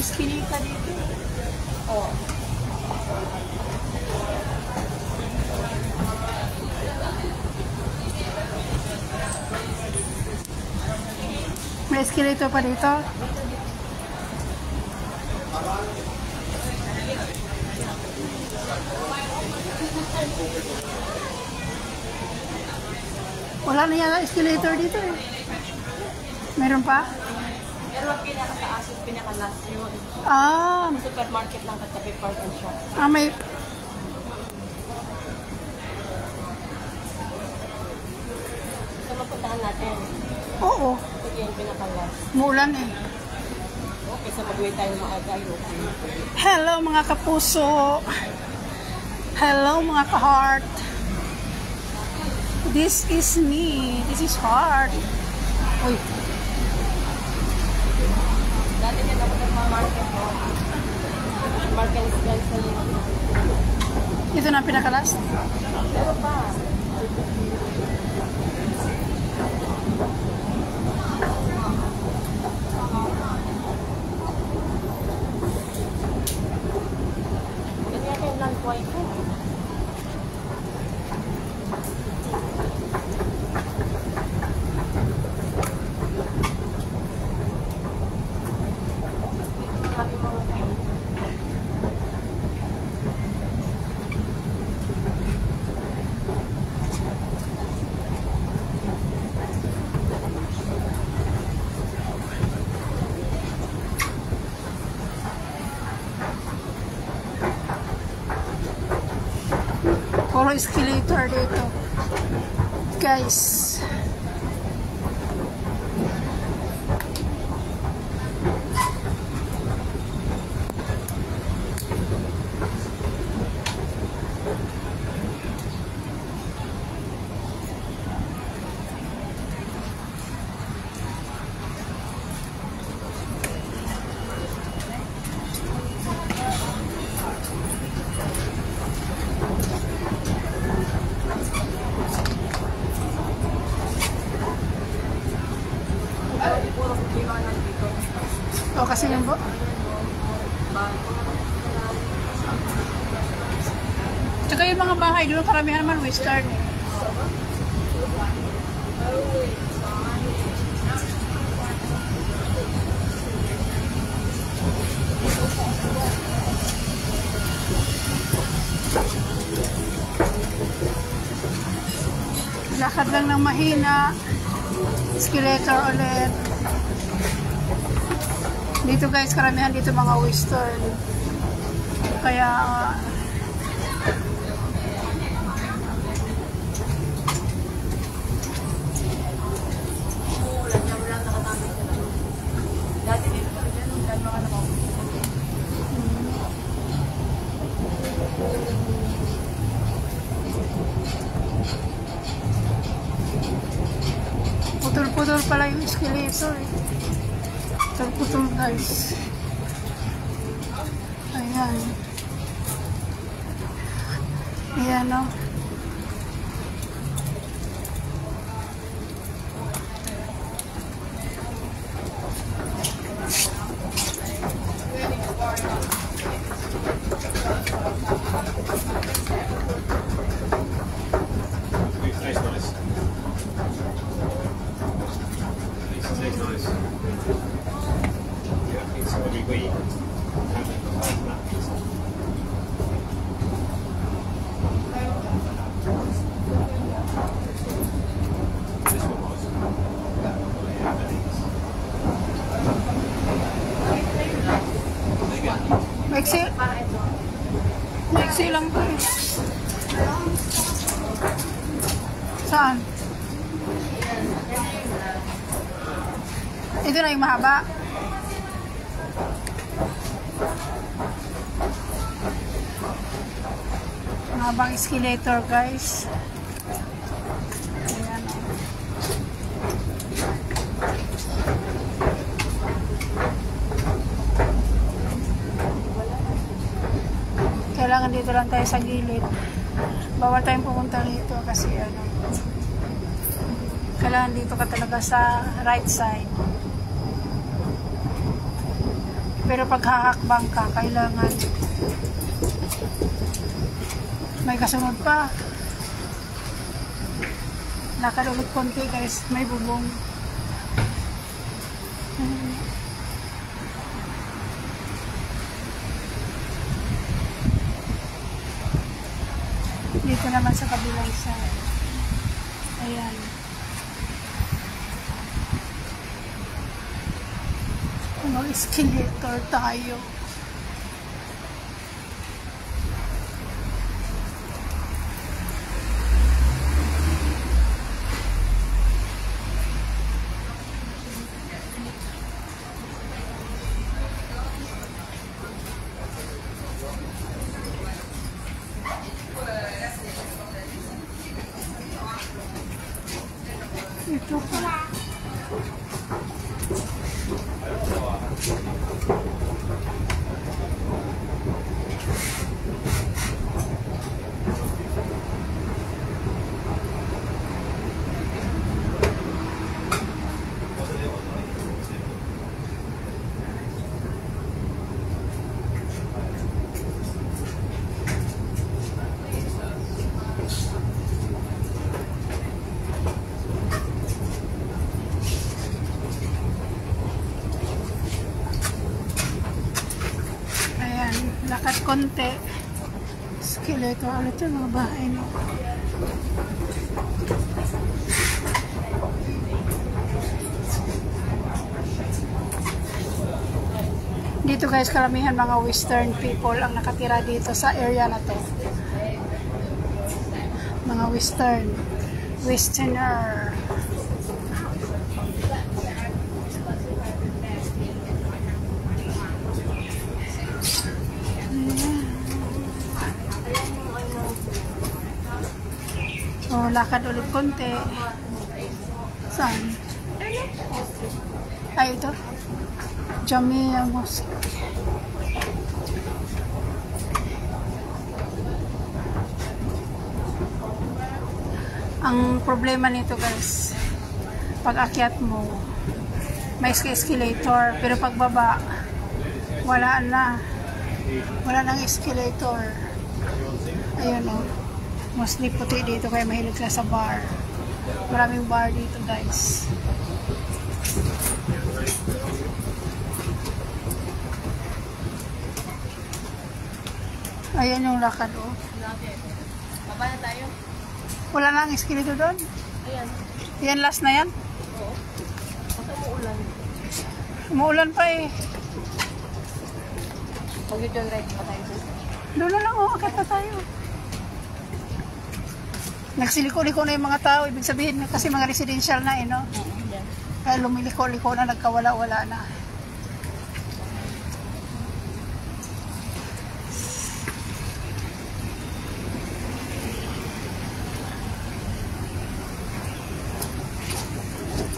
iskinita dito. Oh. May escalator pa dito. Wala na yata escalator dito eh. Meron pa? Pero ang pinakataas at pinakalas yun. Ah. Supermarket lang katabi park and shop. Ah, may... Ito mapuntahan natin. Oo. Ito yung pinakalas. Muulan eh. Okay, sa pag-wait tayo maaga. Hello mga kapuso. Hello mga ka-heart. This is me. This is heart. Uy. Dati ka dapat nagmamarket mo. Market is dyan sa iyo. Ito na ang pinakalas. Pero pa. Ganyan yung landway ko. Puro escalator dito. Guys. O kasi yung bo. Tsaka yung mga bahay doon karamihan naman western. Lakad lang ng mahina. Escalator ulit. Dito guys, karamihan dito mga western. Kaya Dati dito pa rin yan mga putol-putol pala yung escalator eh. Putol guys. Ayan. Ayan o. Maiksi lang to eh. Saan? Ito na yung mahaba. Mahabang escalator guys. Ayan o. Kailangan dito lang tayo sa gilid. Bawal tayong pumunta dito kasi ano. Kailangan dito ka talaga sa right side. Pero pag hahakbang ka, kailangan may kasunod pa. Lakad ulit konti guys, may bubong. Dito naman sa kabilang side. Ayan. Mag-escalator tayo. Ito pa. Lakad konti. Skeleto ulit yung mga bahay no. Dito guys, karamihan mga western people ang nakatira dito sa area na to. Mga westerner. So, lakad ulit konti. Saan? Ay, ito. Jamia Mosque. Ang problema nito guys, pag akyat mo, may escalator, pero pagbaba, wala na. Wala nang escalator. Ayun o. Mostly puti dito kaya mahilig sila sa bar. Maraming bar dito guys. Ayan yung lakad oh. Baba na tayo. Wala na ang escalator doon? Ayan. Yan last na yan? Oo. Basta umuulan. Umuulan pa eh. Mag-video right pa tayo. Doon na lang oh, akit na tayo. Nagsiliko-liko na yung mga tao, ibig sabihin kasi mga residential na eh, no? Kaya lumiliko-liko na, nagkawala-wala na.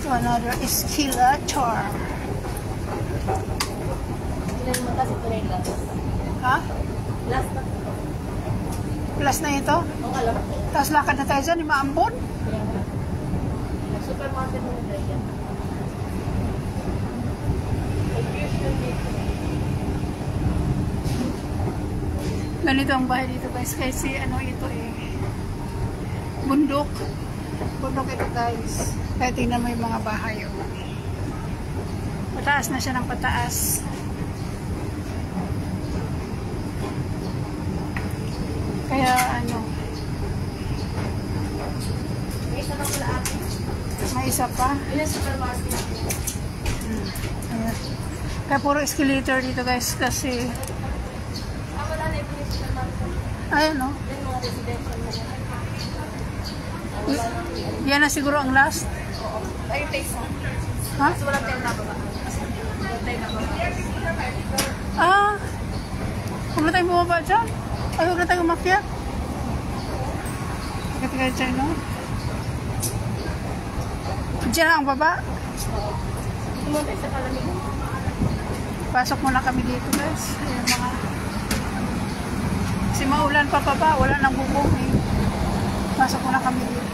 So another escalator. Ilan mo kasi ito na yung last. Ha? Last na. Plus na ito? Ang alam. Tapos lakad na tayo dyan, maambon. Supermarket mo na yan. Ganito ang bahay dito guys, kasi ano ito eh, bundok. Bundok ito guys. Kaya tingnan mo yung mga bahay oh. Pataas na siya ng pataas. Kaya ano, May isa na pala ate. may isa pa. Ilan supermarket? Ayan. Kaya puro escalator dito guys kasi Wala na yung supermarket. ayan oh. Yan mga residential na yan. Wala na. Yan na siguro ang last. Oo. Ay, taste mo. Ha? Kasi walang tayo nababa. Walang tayo nababa. Ah, huwag na tayong bumaba dyan. Ay, huwag na tayong umakyat. Tiga-tiga dyan, no? Diyan ang baba. Tumunta sa kalamig. Pasok muna kami dito, guys. Ayan mga... Kasi maulan pa baba. Wala nang bubong, eh. Pasok muna kami dito.